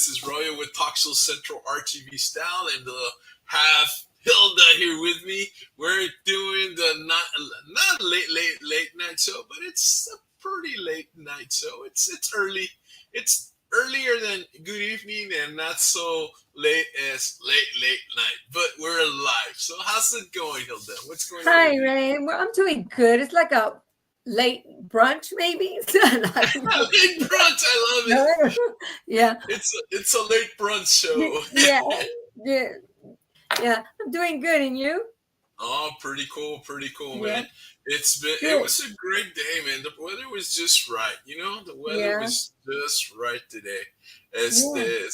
This is Roya with Talk Show Central RTV style, and have Hilda here with me. We're doing the not late night show, but it's a pretty late night show. It's early. It's earlier than good evening, and not so late as late night. But we're alive. So how's it going, Hilda? What's going on Hi, with you? Ray. Well, I'm doing good. It's like a late brunch, maybe. I don't know. Late brunch. I love No, it. I don't know. Yeah, It's a late brunch show. yeah, yeah, yeah. I'm doing good, and you? Oh, pretty cool, man. Yeah, It good. was a great day, man. The weather was just right, the weather Yeah, was just right today. As yeah. the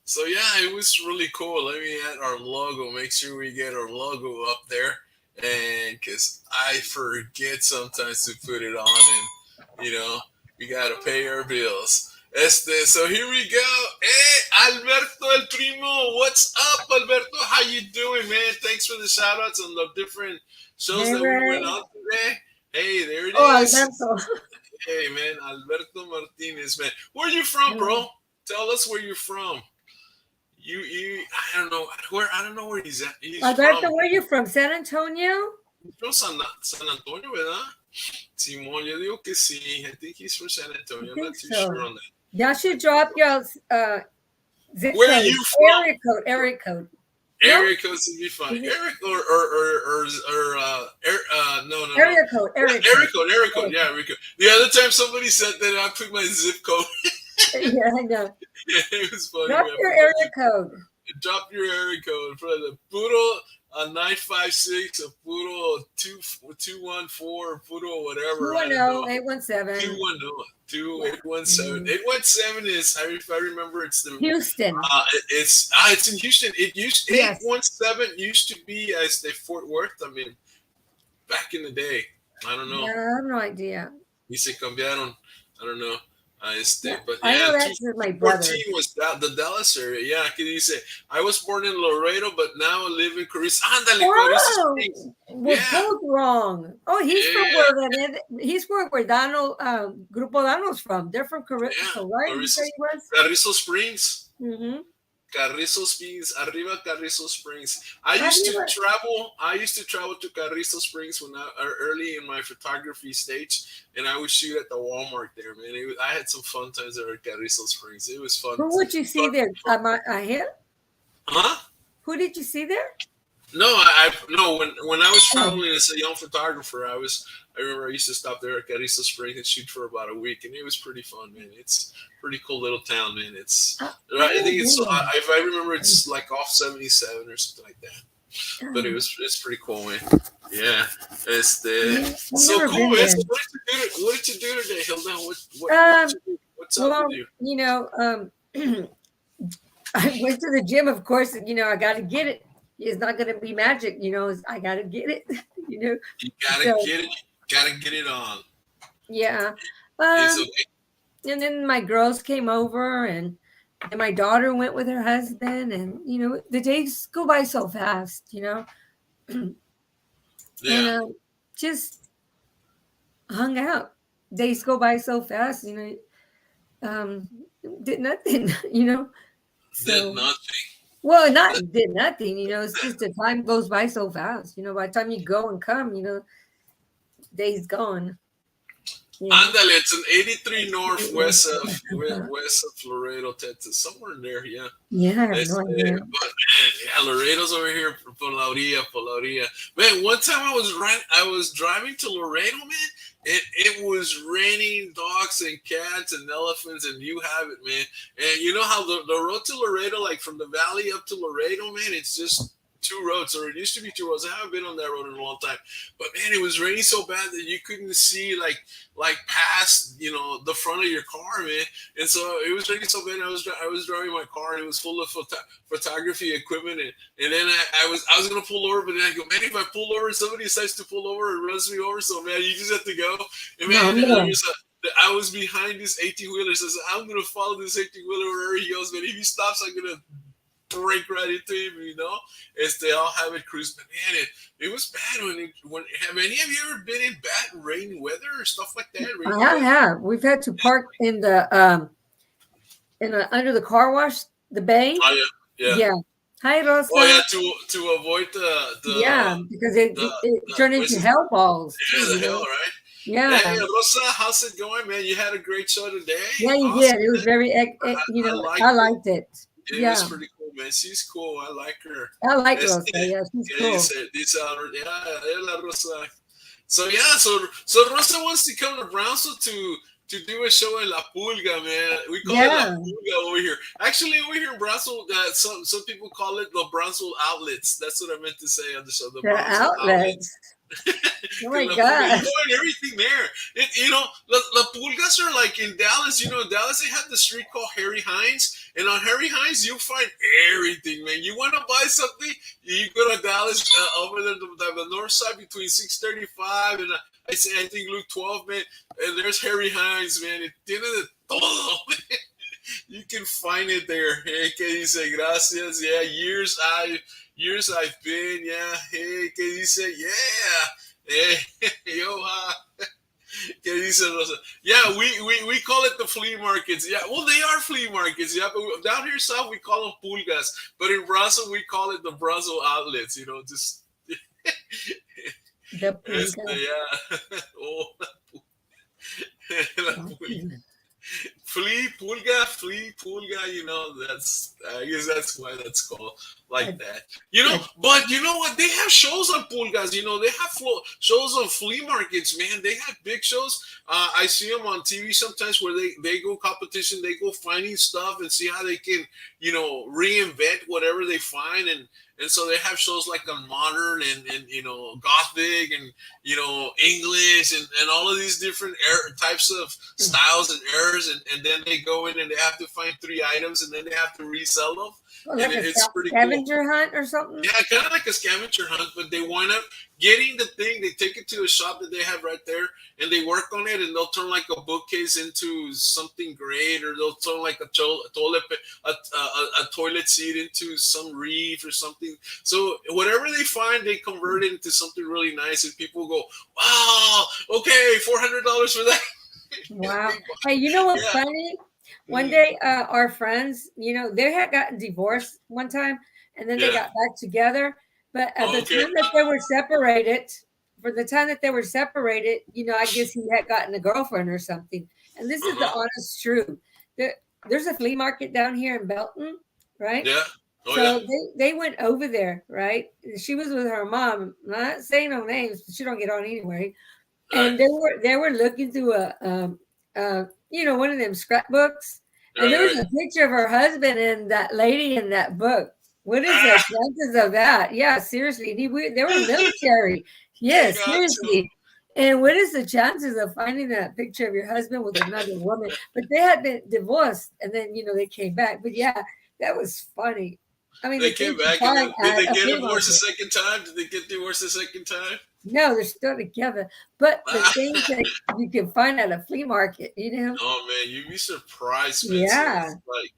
so yeah, it was really cool. Let me add our logo. Make sure we get our logo up there, and because I forget sometimes to put it on, and we gotta pay our bills. So here we go. Hey, Alberto El Primo, what's up, Alberto? How you doing, man? Thanks for the shout outs on the different shows Hey, that we went Ray. on today. Hey, there it Oh, is. Alberto. Hey, man, Alberto Martinez, man. Where you from, bro? Tell us where you're from. I don't know I don't know where he's at. He's Alberto, from. where you from? San Antonio? He's from San Antonio, ¿verdad? Simón, yo digo que sí. I think he's from San I Antonio. I'm think not too sure so. on that. Y'all should drop your zip Where are code, you from? area code. No, Area codes would be fine. is it Eric or no. area Yeah, code? Area code. Area Yeah, Area code. The other time somebody said that I put my zip code. code. Yeah, I know. It was funny, Drop man. I your put my area zip code. Drop your area code for the Puro 956, a Puro 214, Puro whatever. I don't know. 210 817. 217. Mhm. 817 is, if I remember, it's the Houston. it's in Houston. It used Yes. 817 used to be as the Fort Worth. I mean, back in the day. I don't know. Yeah, I have no idea. Y se cambiaron. I don't know. Yeah, But I yeah, know two that's my fourteen brother. was the Dallas area. Yeah, que dice, I was born in Laredo, but now I live in Carissa. Ándale, Carissa Springs. Oh, we're Yeah, both wrong. Oh, he's from yeah, where he's where Donald Grupo Donald's from. They're from yeah. Carrizo, right? You Carrizo, said he was? Carrizo Springs. Mm-hmm. Carrizo Springs, arriba Carrizo Springs. I Have used you to ever? travel. I used to travel to Carrizo Springs when early in my photography stage, and I would shoot at the Walmart there, man. I had some fun times there at Carrizo Springs. It was fun, Who would you see fun, there? fun. I hear. Huh? Who did you see there? No, I no. When I was Oh, traveling as a young photographer, I remember I used to stop there at Carrizo Springs and shoot for about a week, and it was pretty fun, man. It's a pretty cool little town, man. I've I never think it's been there. if I remember, it's like off 77 or something like that. But Oh, it's pretty cool, man. Yeah, yeah, I've so never cool, been man. there. So what did you do today, Hilda? What did Um, you do? What's up with well, you? I went to the gym, of course. I got to get it. It's not going to be magic. I got to get it. You know. You gotta So get it. Gotta get it on. yeah. It's Um, okay. and then my girls came over, and my daughter went with her husband, and the days go by so fast. And Yeah. just hung out. Days go by so fast. Um, did nothing. Did So. nothing. Well, not did nothing, it's just the time goes by so fast. By the time you go and come, days gone. Yeah. Ándale, it's an 83 northwest of west of Laredo, Texas, somewhere in there. Yeah, Yeah, I have no but idea. man, yeah, Laredo's over here por la orilla, por la orilla. Man, one time I was driving to Laredo, man. It was raining dogs and cats and elephants, and you have it, man. And you know how the road to Laredo, like from the valley up to Laredo, man, it's just two roads, or it used to be two roads. I haven't been on that road in a long time, but man, it was raining so bad that you couldn't see like past the front of your car, man. And so it was raining so bad. I was driving my car, and it was full of photography equipment, and then I was gonna pull over, but then I go, man, if I pull over, somebody decides to pull over and runs me over. So man, you just have to go. And No, man, no. I was behind this 18 wheeler, so I'm gonna follow this 18 wheeler wherever he goes, man. If he stops, I'm gonna break right into him. As they all have it cruise. But man, it was bad when have any of you ever been in bad rainy weather or stuff like that? Rainy I weather? have. We've had to park in the and under the car wash, the bay. Oh yeah, yeah. Yeah. Hi, Oh Rosa. yeah, to avoid Yeah, because it, the, it turned what's into this? hell balls too, Yeah, you the hell, know. right? Hey, Yeah. Rosa, how's it going, man? You had a great show today. Yeah, you Awesome. did. It was very, you I know, liked I it. liked it. It was Yeah. pretty cool, man. She's cool. I like her. I like Este, Rosa. Yeah, she's ¿Qué cool. dice, yeah, la Rosa. So yeah, so Rosa wants to come to Brownsville to do a show in La Pulga, man. We call it La Yeah. Pulga over here. Actually, over here in Brownsville, some people call it the Brownsville Outlets. That's what I meant to say on the show, the The Brownsville Outlets. outlets. Oh Because my La Pulga, you God. find everything there. La Pulgas are like in Dallas. In Dallas they have the street called Harry Hines, and on Harry Hines you'll find everything, man. You want to buy something, you go to Dallas over there the north side between 635 and I think Luke 12, man. And there's Harry Hines, man. It tiene de todo, man. You can find it there. Hey, que dice gracias. Yeah, years I've been. Yeah. Hey, que dice yeah. Hey, yo, que dice Rosa. Yeah, we call it the flea markets. Yeah, well, they are flea markets. Yeah, but down here south we call them pulgas, but in Brazil we call it the Brazil outlets. Just The pulga. yeah. Oh, la flea pulga, that's, I guess that's why that's called like I, that. I, But you know what? They have shows on pulgas, they have shows on flea markets, man. They have big shows. I see them on TV sometimes where they go competition, they go finding stuff and see how they can, reinvent whatever they find. And so they have shows like on modern and gothic and English and all of these different types of styles and errors, and then they go in and they have to find three items and then they have to resell them, and like a it's pretty cool. scavenger hunt or something. Yeah, kind of like a scavenger hunt, but they wind up getting the thing. They take it to a shop that they have right there, and they work on it, and they'll turn like a bookcase into something great, or they'll turn like a toilet seat into some reef or something. So whatever they find, they convert it into something really nice, and people go, "Wow, okay, $400 for that." Wow. Hey, you know what's Yeah. funny? One Mm. day, our friends, they had gotten divorced one time, and then they Yeah. got back together. But at the Okay. time that they were separated, for the time that they were separated, I guess he had gotten a girlfriend or something. And this is the Uh-huh. honest truth. There's a flea market down here in Belton, right? Yeah. Oh yeah. So they went over there, right? She was with her mom. I'm not saying no names, but she don't get on anyway. All right. And they were looking through one of them scrapbooks, and there Right. was a picture of her husband and that lady in that book. What is the Ah, chances of that? Yeah, seriously, they were military. I Yes, got you. seriously. And what is the chances of finding that picture of your husband with another woman? But they had been divorced, and then they came back. But yeah, that was funny. I mean, They the came things you back and find then did at they a get flea divorced a market. second time? Did they get divorced a second time? No, they're still together. But the Ah. things that you can find at a flea market. Oh man, you'd be surprised, Spencer. It's Yeah, like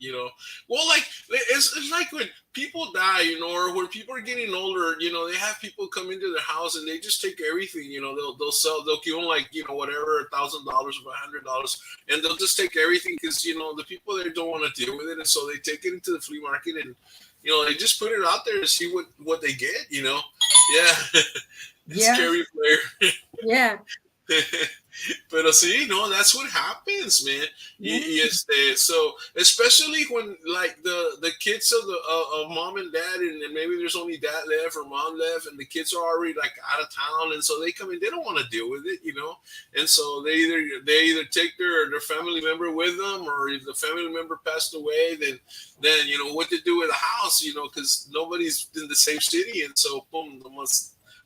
well, like it's like when people die, or when people are getting older, they have people come into their house and they just take everything. They'll give them like whatever $1,000 or $100, and they'll just take everything because the people there don't want to deal with it, and so they take it into the flea market and they just put it out there to see what they get. Yeah, it's yeah, scary player. yeah, Pero sí, no, that's what happens, man. yeah. So especially when like the kids of mom and dad, and maybe there's only dad left or mom left, and the kids are already like out of town, and so they come in, they don't want to deal with it. And so they either take their family member with them, or if the family member passed away, then what to do with the house, because nobody's in the same city, and so boom,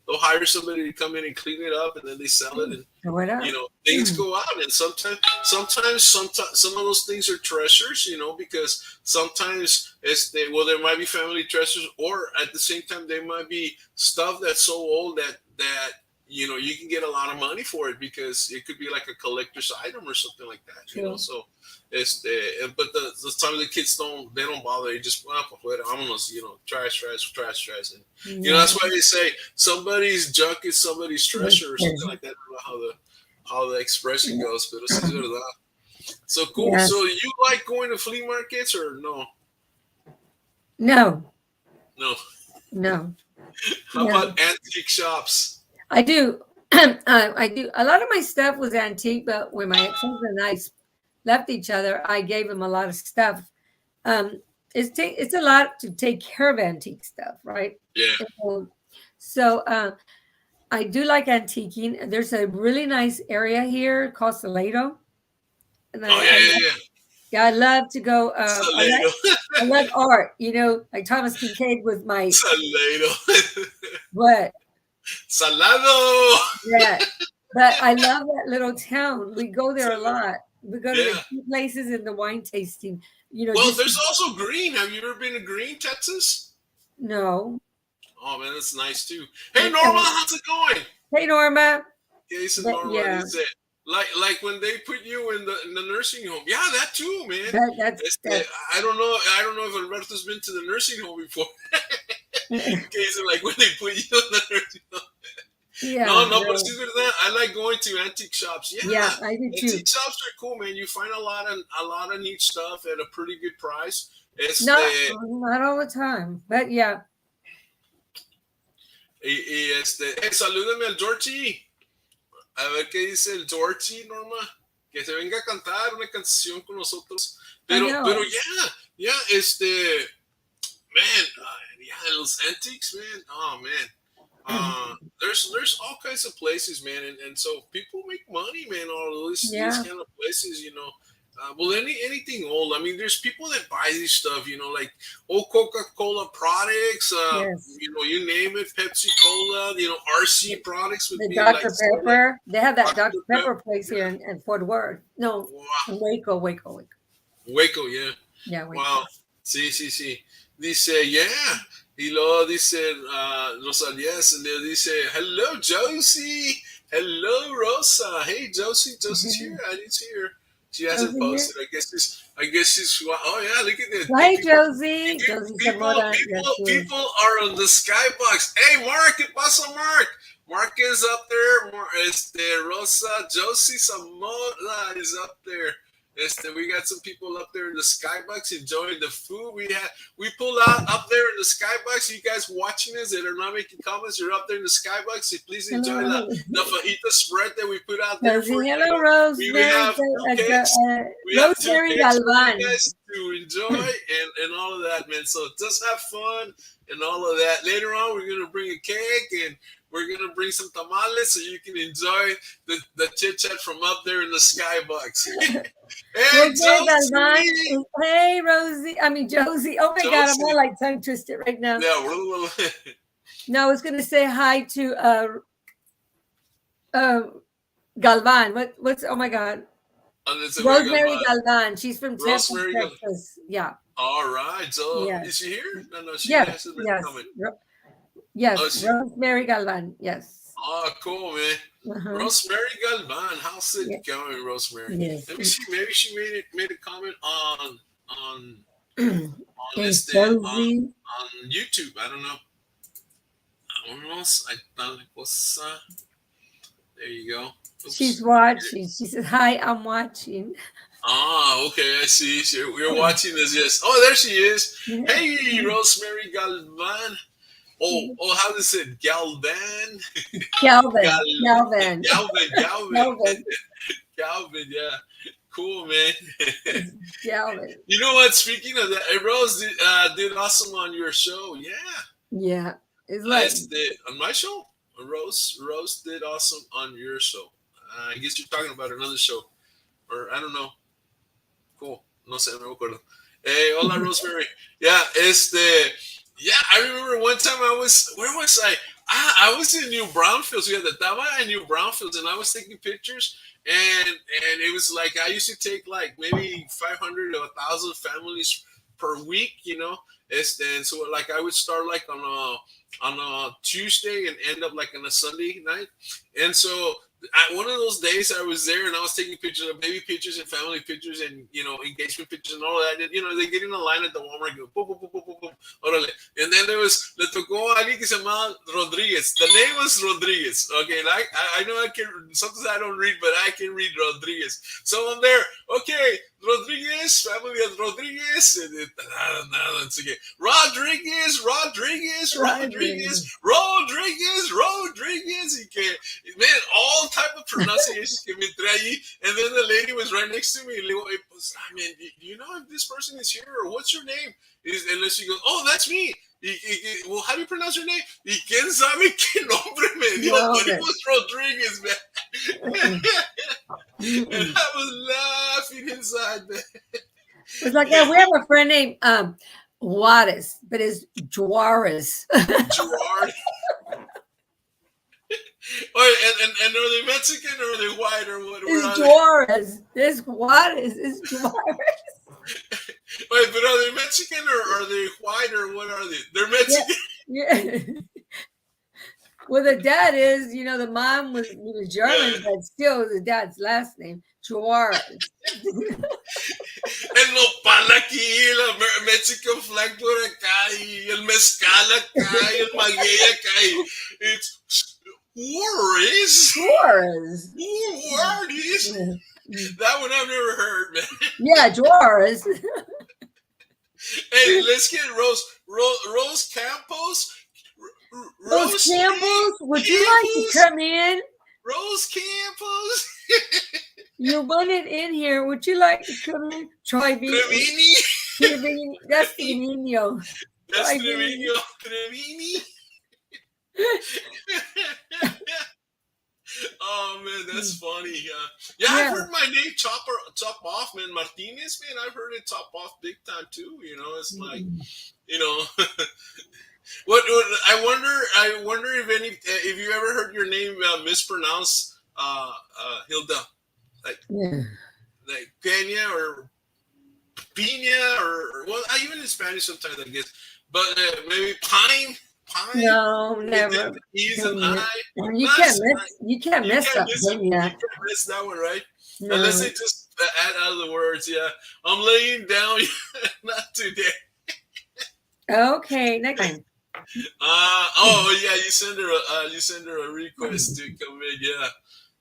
they'll hire somebody to come in and clean it up, and then they sell it, and Throw it up. things go out, and sometimes some of those things are treasures, because sometimes there might be family treasures, or at the same time there might be stuff that's so old that you can get a lot of money for it, because it could be like a collector's item or something like that. True. So but the time the kids they don't bother. They just vámonos, trash, and Yeah. that's why they say somebody's junk is somebody's treasure or something like that. I don't know how the expression goes, but it's verdad. So cool. So Yes. you like going to flea markets or no? No, No. no, How about no. antique shops? I do. I do. A lot of my stuff was antique, but when my ex-husband and I left each other, I gave him a lot of stuff. Um, it's a lot to take care of antique stuff, right? Yeah. And so I do like antiquing. There's a really nice area here called Salado, and Oh yeah, yeah, yeah. yeah, I love to go. Salado. I love art. Like Thomas Kincaid with my Salado. what. Salado. Yeah, but I love that little town. We go there a Salado. lot. We go to the Yeah. tea places and the wine tasting. Well, Just there's also Green. Have you ever been to Green, Texas? no. Oh man, that's nice too. Hey And, Norma, how's it going? hey, Norma. Jason But Norma, yeah, is it like when they put you in the nursing home? Yeah, that too, man. that's It's that's. I don't know if Alberto's been to the nursing home before. Jason, like when they put you in the nursing home. Yeah, No, no, but no, see with that, I like going to antique shops. yeah, Yeah, I do too. antique shops are cool, man. You find a lot of neat stuff at a pretty good price. It's Not all the time, but yeah. salúdame al Georgie. A ver qué dice el Georgie, Norma. Que se venga a cantar una canción con nosotros. I Pero know. yeah, man, yeah, los antiques, man. Oh man, there's all kinds of places, man, and so people make money, man. All these Yeah. kind of places, you know. Well, anything old. I mean, there's people that buy this stuff, you know, like old Coca-Cola products. Yes. You name it, Pepsi Cola. You know, RC products would The be like Dr. stuff like Pepper. They have that Dr. Dr. Pepper. Pepper place here in Fort Worth. No, Wow. in Waco. Waco, yeah. Yeah, Waco. Wow. Sí, sí, sí. Dice, yeah. Y luego dice, Rosalías, y le dice, hello, Josie. Hello, Rosa. Hey, Josie. Josie's here. Annie's here. She hasn't Josie here. posted. I guess she's, oh yeah, look at that. Hi, People, Josie. Josie Zamora. Yes, she is. people are on the skybox. Hey, Mark, ¿qué pasa, Mark? Mark is up there. Rosa, Josie Zamora is up there. We got some people up there in the skybox enjoying the food we pull out up there in the skybox. You guys watching this that are not making comments, you're up there in the skybox. So please enjoy Hello. the fajita spread that we put out there Josie, for you. hello, We Rosemary. have two cakes. We have two Rosemary cakes for you Galvan. guys to enjoy and all of that, man. So just have fun and all of that. Later on, we're gonna bring a cake and we're gonna bring some tamales so you can enjoy the chit chat from up there in the skybox. Hey, Josie! Hey, Rosie. I mean, Josie. Oh my God, I'm Josie. all like tongue twisted right now. Yeah, No, I was going to say hi to Galvan. What's? Oh my God, Rosemary Galvan. She's from Temple, Texas. Yeah. All right. So Yes. is she here? No, she Yes. hasn't been Yes. coming. Yes. Rosemary Galvan. Yes. Oh, cool, man. Uh-huh. Rosemary Galvan, how's it Yeah. going, Rosemary? Yes. Let me see. Maybe she made a comment on Josie. YouTube. I don't know. There you go. Oops. She's watching. She says, "Hi, I'm watching." Ah, okay, I see. We're watching this. Yes. Oh, there she is. Hey, Rosemary Galvan. Oh, how does it? Galvan. Galvin. Galvin. Yeah. Cool, man. Galvin. You know what? Speaking of that, Rose did awesome on your show. Yeah. Yeah. It's like on my show. Rose did awesome on your show. I guess you're talking about another show, or I don't know. Cool. No sé, no me acuerdo. Hey, hola, Rosemary. Yeah, yeah, I remember one time where was I? I was in New Brownfields. We had the Tama and New Brownfields, and I was taking pictures, and it was like I used to take like maybe 500 or 1,000 families per week, you know. And so like I would start like on a Tuesday and end up like on a Sunday night, and so one of those days I was there and I was taking pictures of baby pictures and family pictures and engagement pictures and all that. And, they get in a line at the Walmart and go boom, boom, boom, boom, boom, boom. Orale. And then there was le tocó a alguien que se llamaba Rodriguez. The name was Rodriguez. Okay, like I know I can sometimes I don't read, but I can read Rodriguez. So I'm there. Okay, Rodriguez, family of Rodriguez, and it's again Rodriguez, y que, man, all type of pronunciations que me trae allí, and then the lady was right next to me, and le digo, hey, pues, I mean, do you know if this person is here, or what's your name? And she goes, oh, that's me. Well, how do you pronounce your name? Y quién sabe qué nombre me dio, but it was Rodriguez, man. And I was laughing inside, man. It's like, yeah, we have a friend named Juarez, but it's Juarez. Gerard. And are they Mexican or are they white or what? It's Juarez. It's Juarez. It's Juarez. Wait, but are they Mexican or are they white or what are they? They're Mexican. Yeah. Well, the dad is, the mom was German, but still the dad's last name, Juarez. El nopal aquí, la Mexican flag por acá, y el mezcal acá, y el maguey acá. It's Juarez. Juarez. Juarez. That one I've never heard, man. Yeah, Juarez. Hey, let's get Rose Campos. Rose Campos, would you like to come in? Rose Campos. You want it in here. Would you like to come in? Trevini. That's Trevino. That's Trevino. Trevini. Oh man, that's funny. Yeah, I've heard my name chop off, man. Martinez, man, I've heard it chop off big time too. It's like, what I wonder if you ever heard your name mispronounced, Hilda, like Peña or Pina or well, even in Spanish sometimes I guess, but maybe Pine. No, never. He's an I. You can't mess up. You can't miss that one, right? No. Unless they just add other words. Yeah, I'm laying down. Not today. Okay, next time. Oh yeah, you send her a request to come in. Yeah.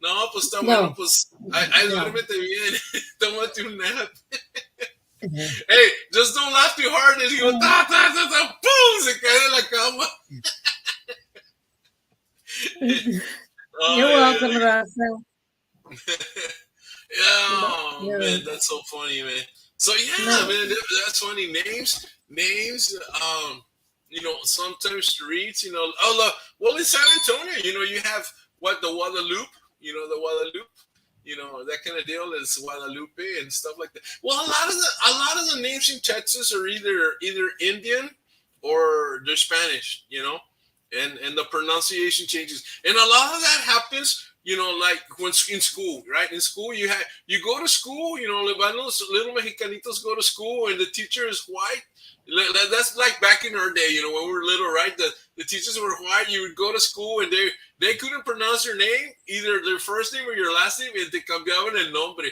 No, pues está bueno, pues ay, duérmete bien. Tómate un nap. Hey, just don't laugh too hard and you go, boom, se cae de la cama. You're welcome, Rafa. Yeah, man, that's so funny, man. So man, that's funny. Names, sometimes streets, well, in San Antonio, you have the Guadalupe, the Guadalupe. That kind of deal is Guadalupe and stuff like that. Well, a lot of the names in Texas are either Indian or they're Spanish, and the pronunciation changes. And a lot of that happens, like when in school, right? In school, you go to school, little Mexicanitos go to school and the teacher is white. That's like back in our day, when we were little, right? The teachers were white. You would go to school and they couldn't pronounce your name, either their first name or your last name, and te cambiaban el nombre.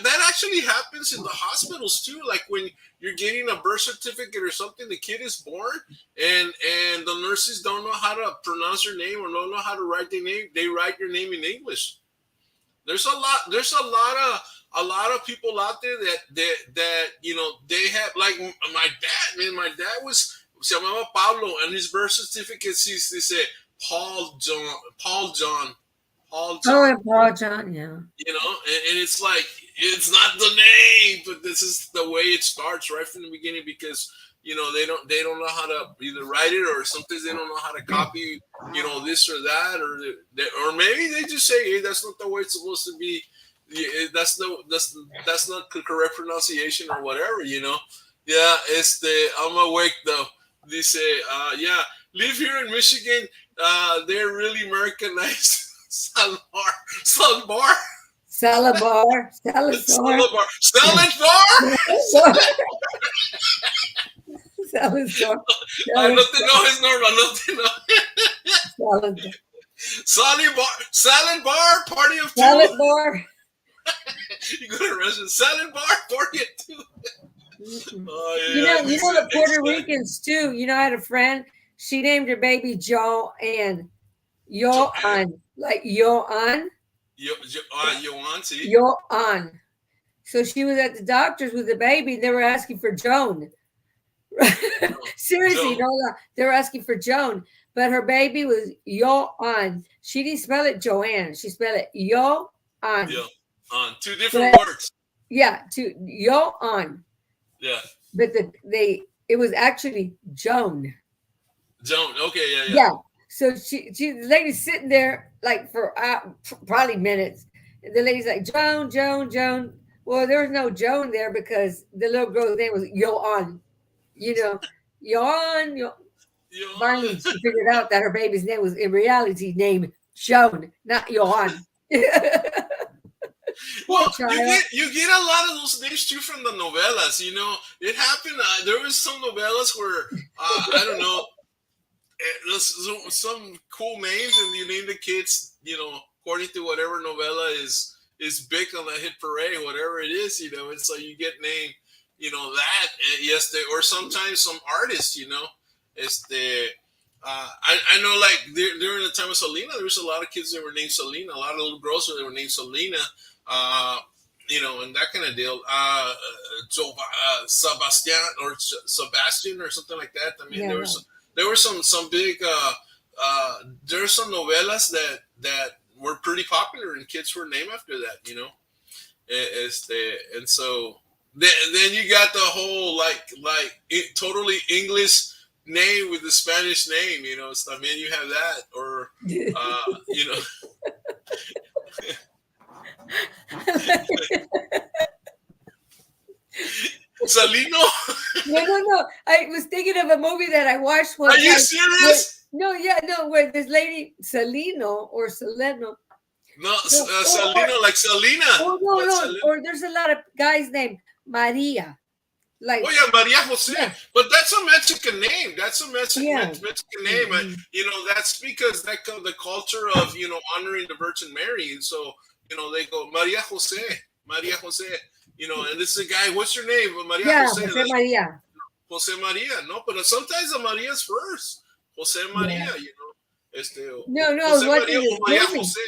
That actually happens in the hospitals too. Like when you're getting a birth certificate or something, the kid is born, and the nurses don't know how to pronounce your name or don't know how to write their name. They write your name in English. There's a lot of people out there that they have, like my dad, man. My dad se llamaba Pablo, and his birth certificate said Paul John. Oh, Paul John, yeah. And it's like, it's not the name, but this is the way it starts right from the beginning, because they don't know how to either write it, or sometimes they don't know how to copy this or that, or maybe they just say, hey, that's not the way it's supposed to be. That's not the correct pronunciation or whatever. Yeah, I'm awake though. They say, live here in Michigan. They're really Americanized. Salbar. Salazar. No te enojes, Norma, no te enojes. Salad bar, party of two. salad bar. You go to a restaurant, salad bar, party of two. Mm-mm. Oh yeah, You it's know the Puerto exactly. Ricans too. You know, I had a friend. She named her baby Joanne. Joanne, Yoan, like Yoan, your auntie. Yoan. So she was at the doctor's with the baby. And they were asking for Joan. No, Seriously, Joan. no, they were asking for Joan, but her baby was Yoan. She didn't spell it Joanne. She spelled it Yoan. Yeah, on two different But words. yeah, to Yoan. Yeah, But it was actually Joan. Joan. Okay, yeah, yeah. Yeah. So the lady's sitting there like for probably minutes. And the lady's like, Joan, Joan, Joan. Well, there was no Joan there because the little girl's name was Yoan. You know, Yoan. Finally, Joan. she figured out that her baby's name was in reality named Joan, not Johan. Poor Well, child. you get a lot of those names too from the novelas. You know, it happened. There was some novelas where I don't know, some cool names, and you name the kids, you know, according to whatever novella is big on the hit parade, whatever it is, you know, and so you get named, you know, that. Yes, or sometimes some artists, you know, it's the. I know, like during the time of Selena, there was a lot of kids that were named Selena, a lot of little girls that were named Selena, uh, you know, and that kind of deal. Sebastian or Sebastian or something like that. I mean, Yeah, no. there were some big there are some novelas that were pretty popular and kids were named after that, you know. And so then you got the whole totally English name with the Spanish name, you know. So, I mean, you have that, or you know. Salino. No, no, no. I was thinking of a movie that I watched Are one you time. serious? No, yeah, no, where this lady, Salino or Saleno. No, No, Salino, like Selena, or no, but no, Selena. or there's a lot of guys named Maria. Oh Like, yeah, Maria Jose, yeah, but that's a Mexican name. That's a yeah. Mexican name. Mhm. You know, that's because the culture of, you know, honoring the Virgin Mary, and so, you know, they go Maria Jose, Maria Jose. You know, and this is a guy. What's your name? Maria Yeah, Jose. Jose Maria. Jose Maria. No, but sometimes the Maria's first. Jose Yeah. Maria. You know, No, no, I was Jose Maria watching or this Maria movie. Jose.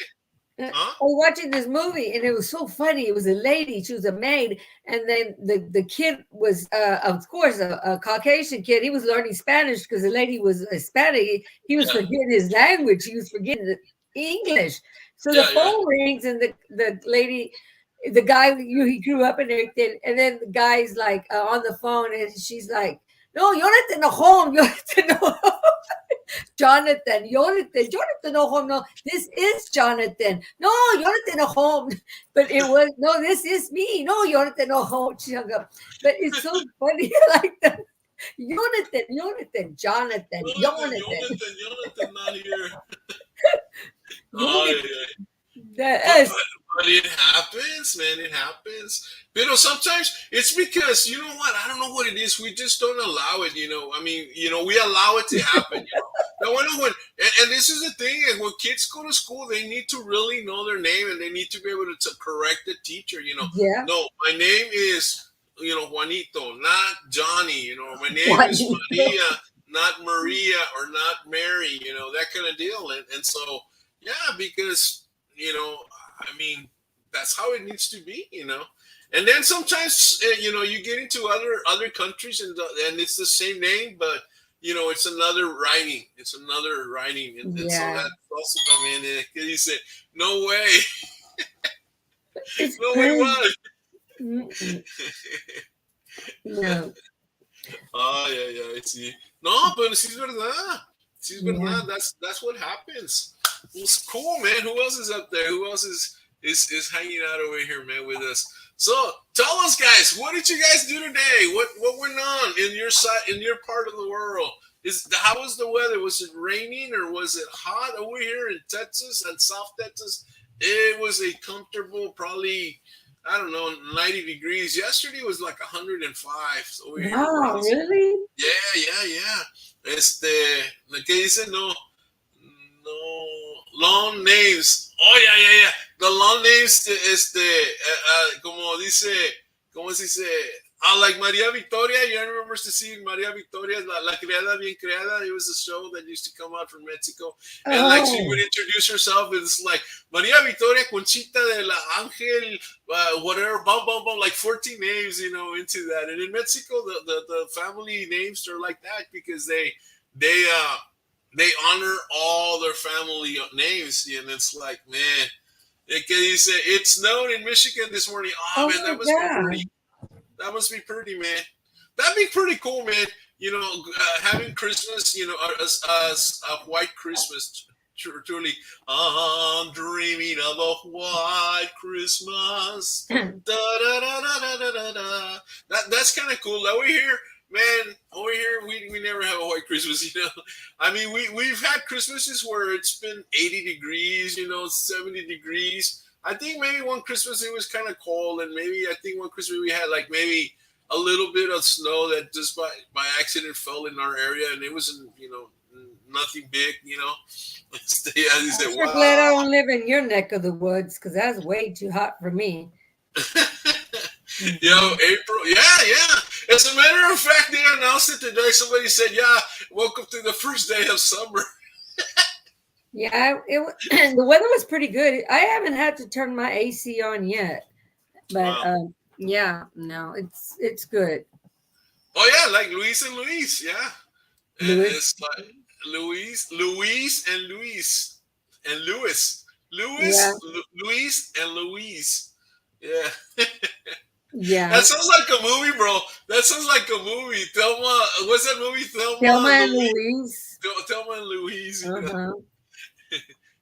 I Huh? was watching this movie and it was so funny. It was a lady, she was a maid, and then the kid was, of course, a Caucasian kid. He was learning Spanish because the lady was Hispanic. He was Yeah, forgetting his language. He was forgetting the English. So the yeah, yeah. phone rings and the lady, the guy, he grew up and everything, and then the guy's like on the phone and she's like, "No, you're not in the home. You're not in the home." Jonathan, no home, no, this is Jonathan. No, Jonathan, no home. But it was, no, this is me. No, Jonathan, no home. She hung up. But it's so funny, like that. Jonathan. Jonathan, not here. Oh, Jonathan. yeah, yeah. But, Yes. but but it happens, man. It happens. You know, sometimes it's because, you know what? I don't know what it is. We just don't allow it. You know, I mean, you know, we allow it to happen. You know, now and this is the thing. And when kids go to school, they need to really know their name, and they need to be able to correct the teacher. You know, Yeah. no, my name is, you know, Juanito, not Johnny. You know, my name is Juanito. Maria, not Maria, or not Mary. You know, that kind of deal. And so, yeah, because, you know, I mean, that's how it needs to be, you know. And then sometimes, you know, you get into other countries, and it's the same name, but, you know, it's another writing. It's another writing, and so Yeah. that's also come in. You say, no way, It's no way, crazy. what? Mm-mm. No. Oh yeah, yeah. No, but sí es verdad. Sí es Yeah. verdad. That's what happens. Well, it's cool, man. Who else is up there? Who else is hanging out over here, man, with us? So tell us, guys, what did you guys do today? What went on in your side, in your part of the world? How was the weather? Was it raining or was it hot over here in Texas and South Texas? It was a comfortable, probably, I don't know, 90 degrees. Yesterday was like 105 over here in Wow, Bronx. really? Yeah, yeah, yeah. ¿Qué dice? No, no, long names. Oh, yeah, yeah, yeah. The long names, como dice, ¿cómo se dice? Like Maria Victoria. You remember to see Maria Victoria, La Criada Bien Creada? It was a show that used to come out from Mexico. And like she would Oh, introduce herself. It's like Maria Victoria Conchita de la Ángel, whatever, bum, bum, bum, like 14 names, into that. And in Mexico, the family names are like that because they, uh, they honor all their family names. And it's like, man, it's snowed in Michigan this morning. Oh, oh man, my that must be pretty. God. That must be pretty, man. That'd be pretty cool, man. Having Christmas, as a white Christmas, truly. I'm dreaming of a white Christmas. Da, da, da, da, da, da, da, da. That's kind of cool. Over here, man, over here, we never have a white Christmas, I mean, we've had Christmases where it's been 80 degrees, 70 degrees. I think maybe one Christmas it was kind of cold, and maybe I think one Christmas we had like maybe a little bit of snow that just by accident fell in our area, and it wasn't nothing big. Yeah, he I'm said, sure glad I "Wow." don't live in your neck of the woods because that's way too hot for me. Yo, Mhm. April, yeah, yeah. As a matter of fact, they announced it today. Somebody said, "Yeah, welcome to the first day of summer." Yeah, the weather was pretty good. I haven't had to turn my AC on yet, but Wow. yeah, no, it's good. Oh yeah, like Luis and Luis, yeah. Louis, It's like Luis and Luis and Louis, yeah, Luis and Louise. Yeah, yeah, that sounds like a movie, bro. That sounds like a movie. Thelma, what's that movie? Thelma Thelma, and Louise, Louise. Thelma and Louise. Uh-huh.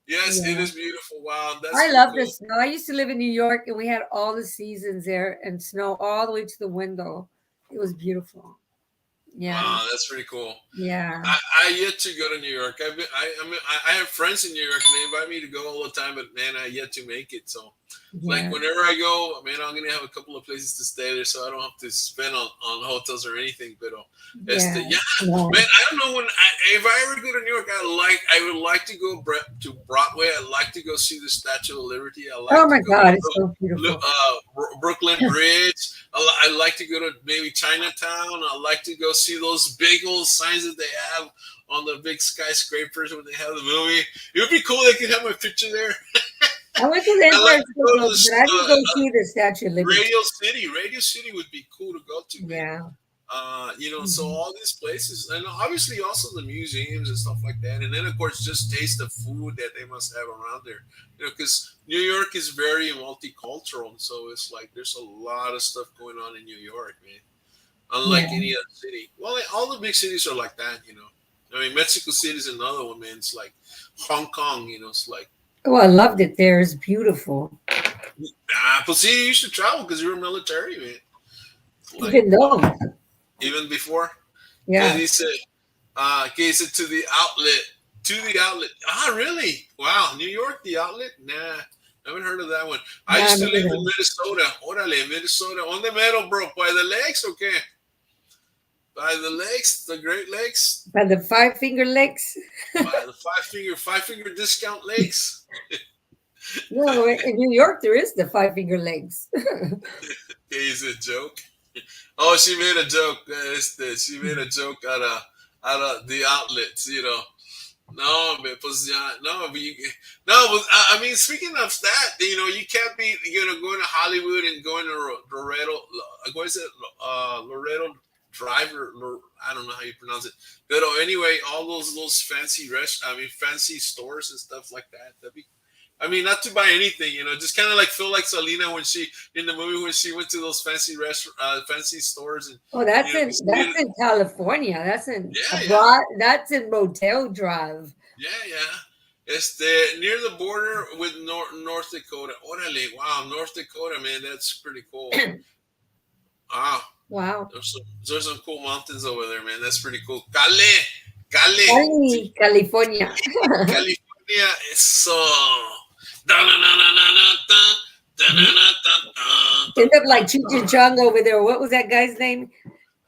Yes, it Yeah. is beautiful. Wow, that's I pretty love the cool. snow. I used to live in New York and we had all the seasons there and snow all the way to the window. It was beautiful. Yeah. Wow, that's pretty cool. Yeah. I yet to go to New York. I have friends in New York. They invite me to go all the time, but man, I yet to make it. So, like Yeah. whenever I go, man, I'm gonna have a couple of places to stay there, so I don't have to spend on hotels or anything. But Yeah. yeah, man, Nice. I don't know if I ever go to New York, I would like to go to Broadway. I'd like to go see the Statue of Liberty. I Oh like to my go God, it's to so beautiful. Brooklyn Bridge. I like to go to maybe Chinatown. I like to go see those big old signs that they have on the big skyscrapers when they have the movie. It would be cool. They could have my picture there. I went to the I like Empire to State go to Building, but I didn't go see the Statue of Liberty. Radio City. Radio City would be cool to go to, man. Yeah. So Mhm. all these places, and obviously also the museums and stuff like that, and then of course just taste the food that they must have around there. Because New York is very multicultural, and so it's like there's a lot of stuff going on in New York, man. Unlike Yeah. any other city. Well, all the big cities are like that. I mean, Mexico City is another one, man. It's like Hong Kong. It's like Oh, I loved it there. It's beautiful. but see, you used to travel because you were military, man. Like Even though, even before. Que yeah. dice, que dice to the outlet. Ah, really? Wow, New York, the outlet? Nah, I haven't heard of that one. I Yeah, used to me live in either. Minnesota. Orale, Minnesota. On the metal, bro. By the lakes, okay. By the lakes, the Great Lakes. By the five finger lakes. By the five finger discount lakes. No, in New York there is the five finger lakes. Is a joke. Oh, she made a joke. She made a joke out of the outlets. No, man, pues ya, no, but no, but I mean, speaking of that, you can't be, going to Hollywood and going to Laredo, what is it, Laredo Drive, I don't know how you pronounce it, but anyway, all those fancy fancy stores and stuff like that. I mean, not to buy anything, just kind of like feel like Selena when she in the movie when she went to those fancy stores and Oh, just that's in California. That's in yeah, yeah. abroad. That's in Motel Drive. Yeah, yeah. Near the border with North Dakota. Orale, wow, North Dakota, man, that's pretty cool. Wow, Wow. there's some cool mountains over there, man. That's pretty cool. Cali, Cali, California. California is so. Da-na-na-na-na-na-na, End up like da-na-na-na-na-na. Cheech and Chong over there. What was that guy's name?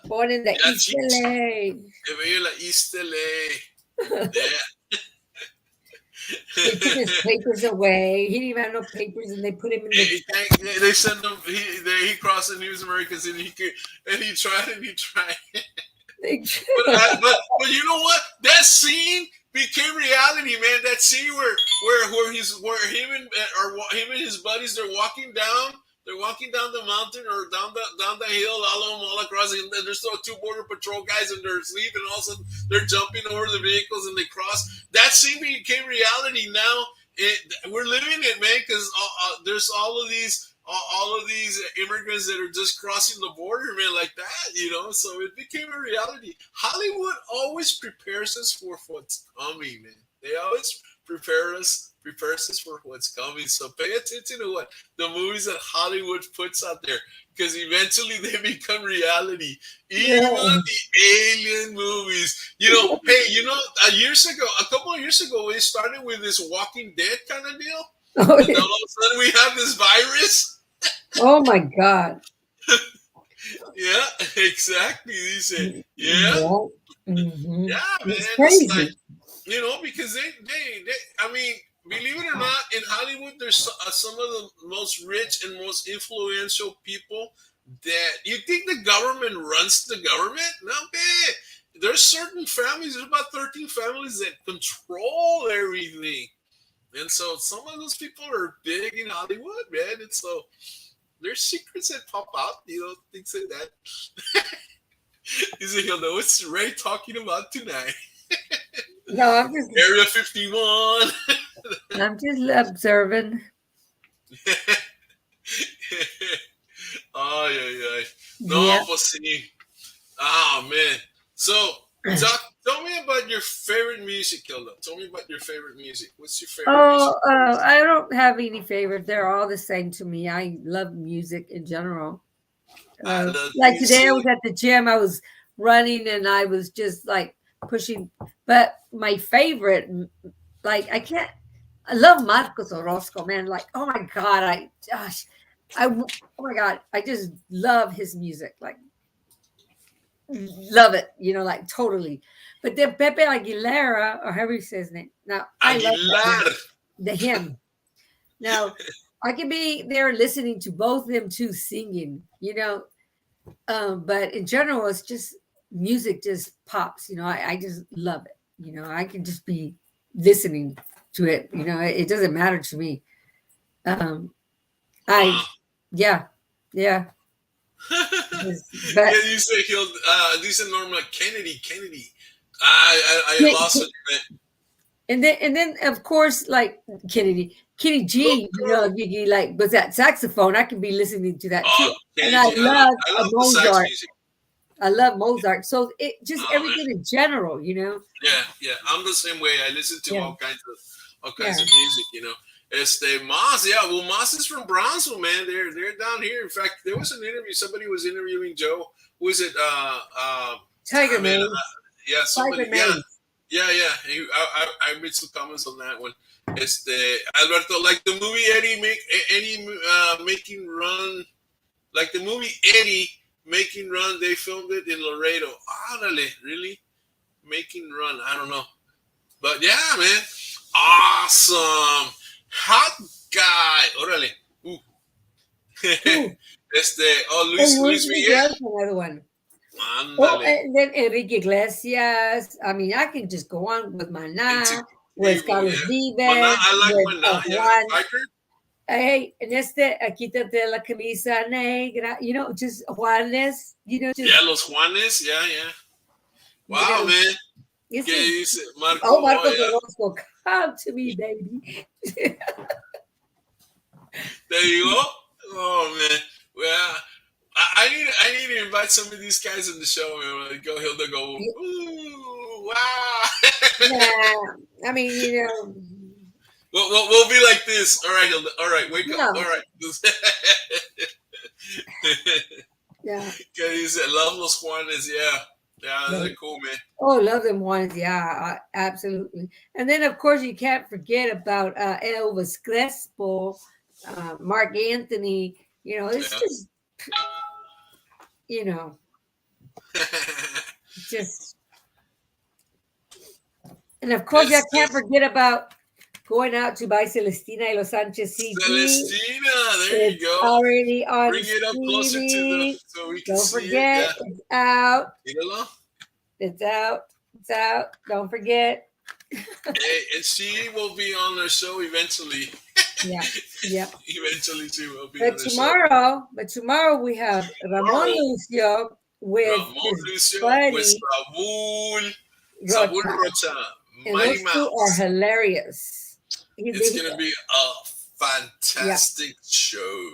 Born in the Yeah, East Cheech. LA. East LA. Yeah. They took his papers away. He didn't even have no papers, and they put him in the. They send him. He crossed the News Americans, and he tried and he tried. They, But you know what? That scene became reality, man. That scene where him and his buddies they're walking down the mountain or down the hill, all across, and there's still two border patrol guys and they're asleep, and all of a sudden they're jumping over the vehicles and they cross. That scene became reality now. We're living it, man, because there's all of these immigrants that are just crossing the border, man, like that, So it became a reality. Hollywood always prepares us for what's coming, man. They always prepares us for what's coming. So pay attention to what the movies that Hollywood puts out there, because eventually they become reality. Even yeah. the alien movies, Hey, a couple of years ago, we started with this Walking Dead kind of deal, Oh, and all of a sudden we have this virus. oh my God. Yeah, exactly. He said, yeah, Yeah. Hmm. yeah, man. It's It's like, crazy. because I mean, believe it or not, in Hollywood, there's some of the most rich and most influential people that you think the government runs the government. No, man. There's certain families. There's about 13 families that control everything, and so some of those people are big in Hollywood, man. And so there's secrets that pop out, things like that. He said, he'll know what's Ray talking about tonight. No, Area 51. I'm just observing. Oh, yeah, yeah. No, Yeah. but see. Oh, man. So, tell me about your favorite music, Hilda. Tell me about your favorite music. What's your favorite music? Oh, I don't have any favorite. They're all the same to me. I love music in general. I love Like today, I was music. at the gym. I was running, and I was just like pushing. But my favorite, like I can't. I love Marcos Orozco, man. Like, oh my God, oh my God, I just love his music. Like, love it. Like totally. But then Pepe Aguilera, or however he says his name. Now, I love that man. Aguilar. The him. Now, I can be there listening to both of them too singing. But in general, it's just music just pops. I just love it. I can just be listening to it. It doesn't matter to me. Um, I, Wow. yeah, yeah. Yeah, But you say Norma Kennedy. I lost it, man. and then of course, like Kenny Look, G, girl. like with that saxophone, I can be listening to that too. Oh, And Kenny I G. love I a love the sax Mozart. music. I love Mozart. So it just Oh, man. everything in general. Yeah, yeah. I'm the same way. I listen to Yeah, all yeah. kinds of music. Este Moss, yeah. Well, Moss is from Brownsville, man. They're down here. In fact, there was an interview. Somebody was interviewing Joe. Who is it? Tiger Man. Man. Yeah, Tiger somebody. Yeah, Man. yeah, yeah. I made some comments on that one. Este Alberto, like the movie Eddie making run, like the movie Eddie making run. They filmed it in Laredo. Árale, really? Making run. I don't know. But yeah, man. Awesome. Hot guy. Órale. Uh. Who? Oh, Luis Luis Miguel. Miguel's another one. Oh, Ándale. and then Enrique Iglesias. I mean, I can just go on with It's a Maná, with table, Carlos yeah. Maná, Vives, I like with Maná, yeah. Juan. Biker. Hey, and quítate la camisa negra. Just Juanes. Yeah, Just Los Juanes. Yeah, yeah. you Wow, know, man. this ¿Qué is. dice Marco? Oh, Oh, Marcos yeah. Orozco, come to me, baby. There you go. Oh, man. Well, I need to invite some of these guys on the show, man. Like, Hilda go, ooh, wow. Yeah, I mean, We'll be like this. All right, Hilda. All right, wake up. All no, right. yeah. Que dice, love los Juanes. Yeah. Yeah, they're cool, man. Oh, love them ones. Yeah, absolutely. And then, of course, you can't forget about Elvis Crespo, Mark Anthony. It's Yeah. just, you know, just, and of course, I It's can't forget about going out to buy Celestina y Los Sanchez CD. Celestina, there you It's go. already on Bring it up closer to the streaming. so we can Don't see it. forget, Yeah. it's out. Míralo. It's out. It's out. Don't forget. Hey, and she will be on the show eventually. Yeah. Yeah. Eventually, she will be on But the show. tomorrow we have Ramon Tomorrow, Lucio with Ramon his Lucio with buddy Sabul Rocha. Rocha, And Mighty those two are Mouse. hilarious. It's gonna be a Yeah. fantastic show.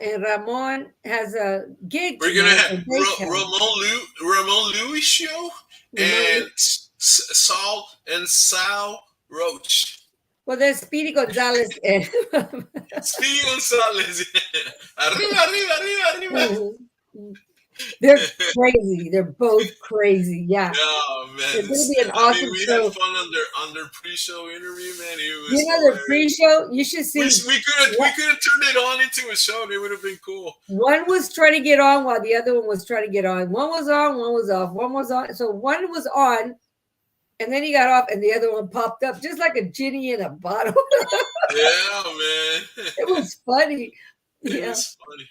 And Ramon has a gig We're gonna tonight, have a daycam. Ramon Louis show Ramon, and Sal Roach. well, there's Speedy Gonzalez. And Speedy Gonzalez. Arriba, arriba, arriba, arriba. they're crazy. They're both crazy. Yeah. Oh man, It's going to be an awesome we show. had fun under pre-show interview, man. It was You know, the pre-show, you should see. we could have turned it on into a show and it would have been cool. One was trying to get on while the other one was trying to get on. One was on, one was off. One was on. So one was on, and then he got off, and the other one popped up just like a genie in a bottle. Yeah, man. It was funny. It was funny.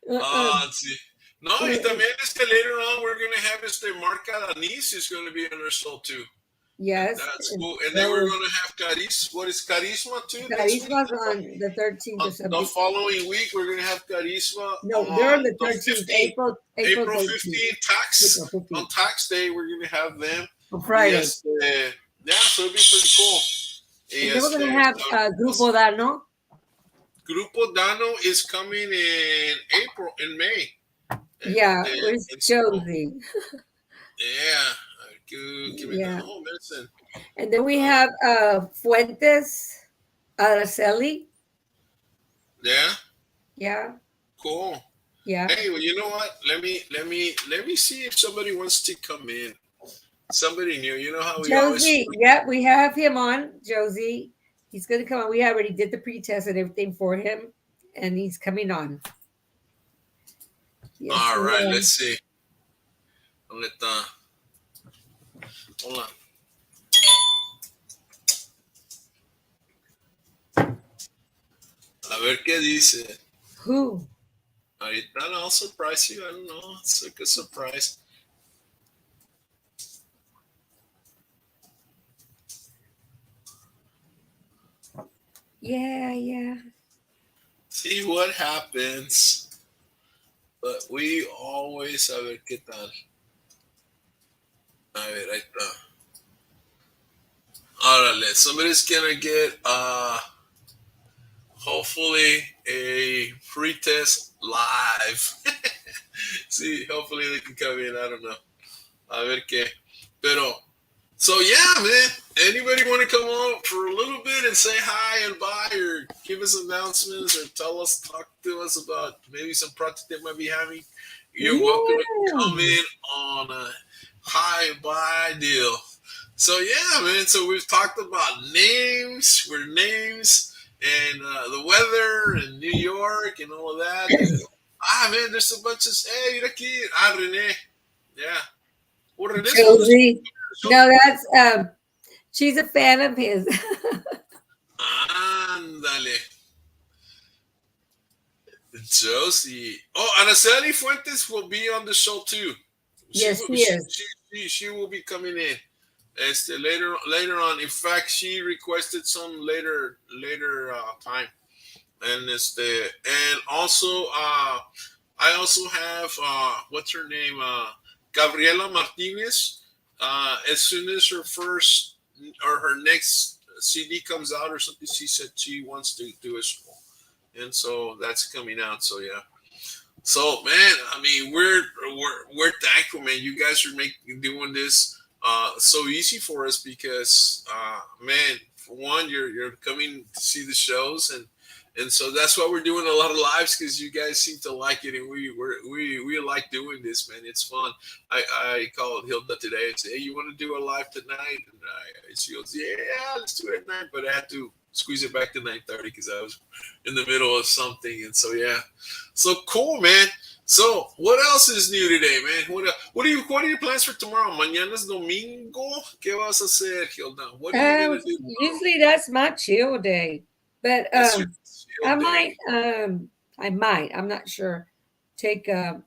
Let's see. No, Uh-uh. y también later on we're gonna have Marca Danis is gonna be on our show too. Yes. That's cool. And then we're gonna have What is Carisma too? Carisma's on the 13th or something. The following week we're gonna have Carisma. No, they're on the 13th, 15th. April 15th, tax. April 15th. On tax day, we're gonna have them. On Friday. Yes, yeah, so it'll be pretty cool. And then we're going to have Grupo Dano. Grupo Dano is coming in May. Yeah, with Josie. Yeah. Yeah. Oh, medicine. And then we have Fuentes Araceli. Yeah. Yeah. Cool. Yeah. Hey, well, you know what? Let me see if somebody wants to come in. Somebody new. You know how we Josie. Yeah, we have him on. Josie. He's going to come on. We already did the pre-test and everything for him, and he's coming on. Yes, all right. Let's see. Hold on. A ver qué dice. Who? Ahorita I'll surprise you. I don't know. It's like a surprise. Yeah. See what happens. But we always a ver qué tal. A ver, ahí está. Órale, somebody's gonna get hopefully a free test live. See, hopefully they can come in. I don't know. A ver qué. Pero, so yeah, man. Anybody want to come on for a little bit and say hi and bye, or give us announcements, or talk to us about maybe some project they might be having? You're welcome to come in on a hi and bye deal. So yeah, man. So we've talked about names, and the weather, and New York, and all of that. And, man, there's a bunch of you're aquí. Renee. Yeah. Well, Renee's Josie. No, that's she's a fan of his. Ándale. Josie. Oh, Araceli Fuentes will be on the show too. Yes, she is. She will be coming in. Later on. In fact, she requested some later time. And and also I also have what's her name? Gabriela Martinez. As soon as her first or her next CD comes out or something, she said she wants to do a show, and so that's coming out. So yeah. So man, I mean, we're thankful, man. You guys are doing this so easy for us because man, for one, you're coming to see the shows, and so that's why we're doing a lot of lives, because you guys seem to like it, and we like doing this, man. It's fun. I called Hilda today and said, hey, you want to do a live tonight? And she goes, yeah, let's do it at 9. But I had to squeeze it back to 9:30 because I was in the middle of something. And so, yeah. So cool, man. So, what else is new today, man? What are your plans for tomorrow? Mañana es domingo. ¿Qué vas a hacer, Hilda? What are you gonna do tomorrow? Usually that's my chill day, but That's your chill I day. might, I'm not sure, take a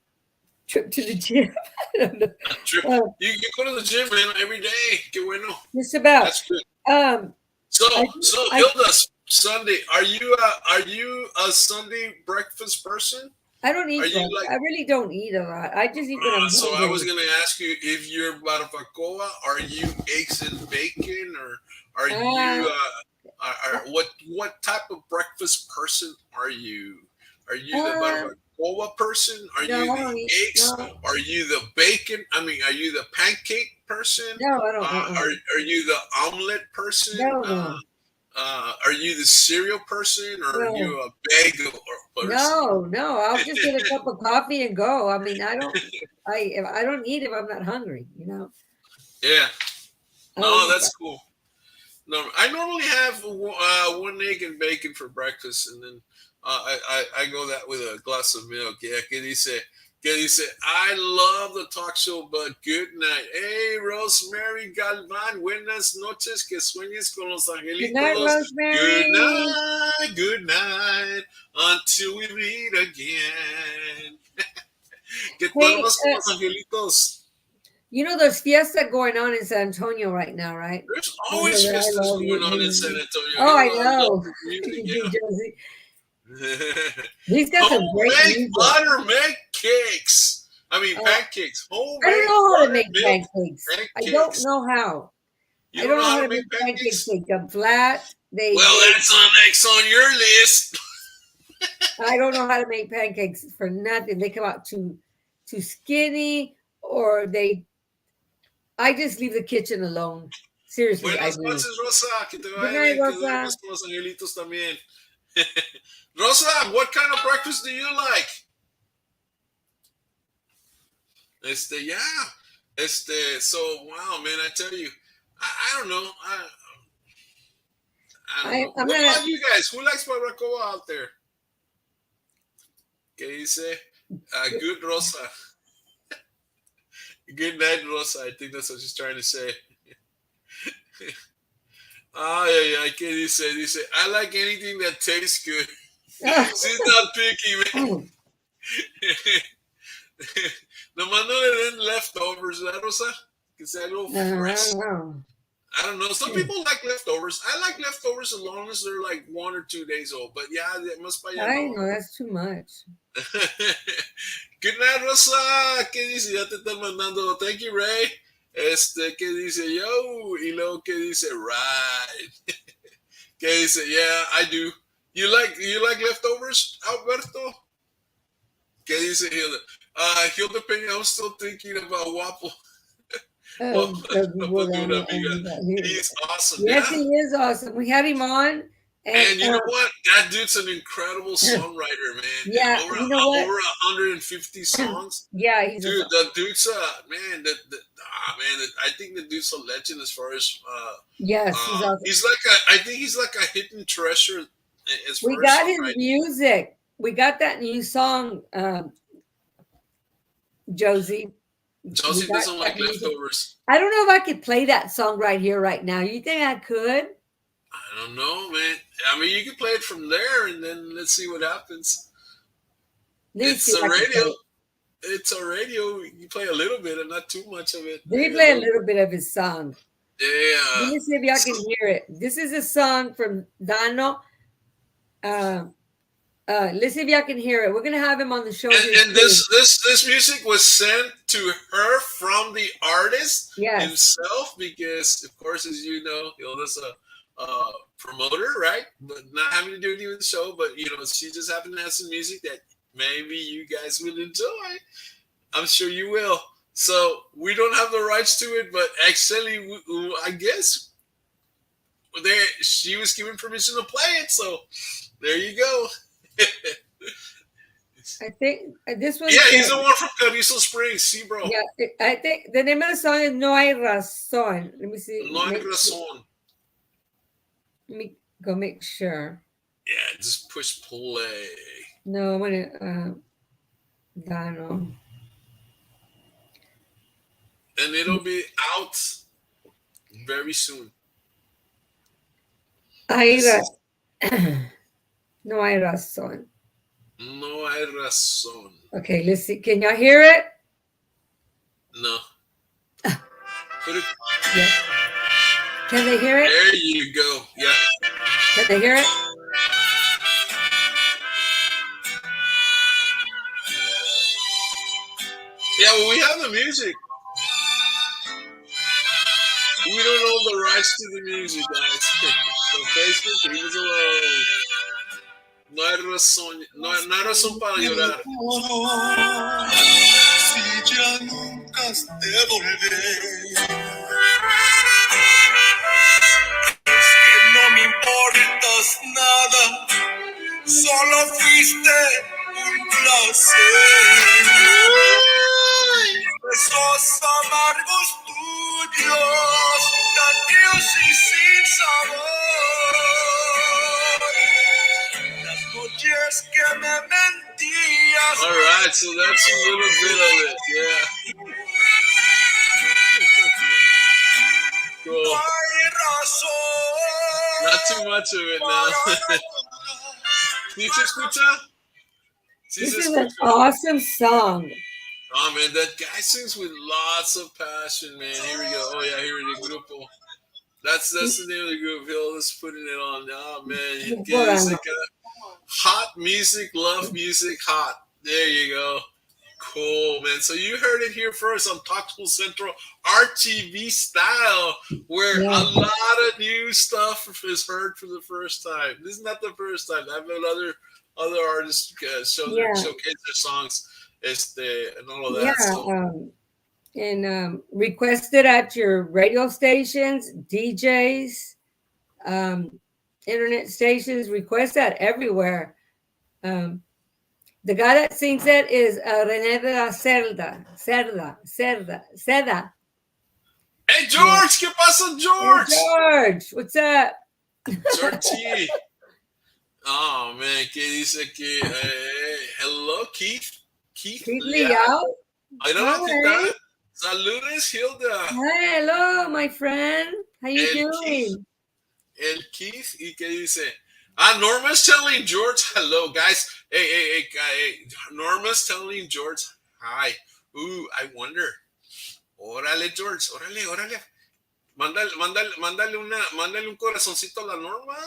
trip to the gym. I don't know. A trip. Uh, You go to the gym, man, every day. Qué bueno. just about. That's good. Um, So, I, so I, Hilda, Sunday. Are you a Sunday breakfast person? I don't Are eat you much. like? I really don't eat a lot. I just eat when I'm So I was hungry. gonna ask you if you're barbacoa. Are you eggs and bacon, or are Uh, you? What type of breakfast person are you? Are you the uh, barbacoa person? Are no, you I the don't eat. eggs? No, Are you the bacon? I mean, are you the pancake person? no, I don't. Are you the omelet person? No, no, Are you the cereal person, or are no, you a bagel person? no, no. I'll just get a cup of coffee and go. I mean, I don't. If I don't eat if I'm not hungry. Yeah, I don't no, eat that's that. cool. No, I normally have one egg and bacon for breakfast, and then I go that with a glass of milk. Yeah, que dice, I love the talk show, but good night. Hey, Rosemary Galvan, buenas noches, que sueñes con los Good night, angelitos. Rosemary. Good night, until we meet again. Que Hey, duermas con los angelitos. there's fiesta going on in San Antonio right now, right? There's You know always that I festivals love going on in San you. Antonio. Oh, I Hilda, I love know. the music. You do, Yeah. Josie. He's got some great Homemade music. buttermilk cakes. I mean Uh, pancakes. I don't Homemade know how to make buttermilk pancakes. I don't pancakes. know how. You I don't don't know know how how to to make make pancakes. pancakes? They come flat. Well, that's on next on your list. I don't know how to make pancakes for nothing. They come out too skinny, or I just leave the kitchen alone. Seriously, I Buenas do. noches, Rosa. Que te Good vaya night, bien. Que Rosa. duermas con los angelitos también. Rosa, what kind of breakfast do you like? Yeah. So wow, man, I tell you, I don't know. I don't know. I'm What gonna about you guys? Who likes barbacoa out there? ¿Qué dice? Good Rosa. Good night, Rosa. I think that's what she's trying to say. Ay, ay, ay, ¿qué dice? Dice, I like anything that tastes good. She's not picky, man. Nomás no le den leftovers, ¿verdad, Rosa? Que sea algo fresh. no. I don't know. Some people like leftovers. I like leftovers as long as they're like 1 or 2 days old. But yeah, más para allá I no. know that's too much. Good night, Rosa. ¿Qué dice? Ya te están mandando. Thank you, Ray. ¿Qué dice? Yo. Y luego, ¿qué dice? Right. ¿Qué dice? Yeah, I do. You like leftovers, Alberto? ¿Qué dice Hilda? Hilda Peña, I'm still thinking about Waffle. Well, Because we were de on una it amiga. and we got here. He's awesome. Yes, Yeah. he is awesome. We had him on, and And you know what? That dude's an incredible songwriter, man. yeah, Over you know what? over 150 songs. Yeah, he's Dude, a the dude's man. I think the dude's a legend as far as yes, he's awesome. he's like a. I think he's like a hidden treasure as We far as got his songwriting. music. We got that new song, Josie. We Josie got doesn't that like music. leftovers. I don't know if I could play that song right here, right now. You think I could? I don't know, man. I mean, you can play it from there, and then let's see what happens. Let me see It's if a I can play radio. it. It's a radio. You play a little bit, and not too much of it. Let me Maybe a play a little. little bit of his song. Yeah. Let me see if y'all So, can hear it. This is a song from Dano. Let's see if y'all can hear it. We're gonna have him on the show here and soon. this music was sent to her from the artist Yes. himself because, of course, as you know, Hilda's a promoter, right? But not having to do anything with the show. But she just happened to have some music that maybe you guys will enjoy. I'm sure you will. So we don't have the rights to it, but actually, I guess she was given permission to play it. So there you go. I think this was. Yeah, he's the one from Carrizo Springs. See, bro. Yeah, I think the name of the song is No Hay Razón. Let me see. No hay razón. Let me go make sure. Yeah, just push play. No, I'm gonna. Gano. And it'll be out very soon. Hay This ra- is no hay razón. No hay razón. Okay, let's see. Can y'all hear it? No. Put it. Yes. Can they hear it? There you go. Yeah. Can they hear it? Yeah, well, we have the music. We don't own the rights to the music, guys. So Facebook, leave us alone. No hay razón, no hay razón para llorar. Si ya nunca has de volver, es que no me importas nada, solo fuiste un placer. Esos amargos tuyos, tan fríos y sin sabor. Las noches que me mentías. All right, so that's a little bit of it. Yeah. Cool. No hay razón. Not too much of it now. ¿Sí se escucha? Sí This se is an escucha. awesome song. Oh man, that guy sings with lots of passion, man. Here we go. Oh yeah, here it is, Grupo. That's the name of the group. Hilda's putting it on. Oh man, it's like hot music, love music, hot. There you go. Cool, man. So you heard it here first on Talkable Central RTV style, where a lot of new stuff is heard for the first time. This is not the first time. I've had other artists showcase their songs, and all of that. Yeah, So. and requested at your radio stations, DJs, internet stations. Request that everywhere. The guy that sings it is René de la Cerda. Hey, George! ¿Qué pasa, George? Hey, George, what's up? George T. Oh, man, ¿qué dice que? Hello, Keith. Keith Leal. I don't know qué tal. Saludos, Hilda. Hi, hello, my friend. How you doing? El Keith, ¿y qué dice? Norma's telling George hello, guys. Hey, Norma's telling George hi. Ooh, I wonder. Órale, George, órale. Mándale un corazoncito a la Norma.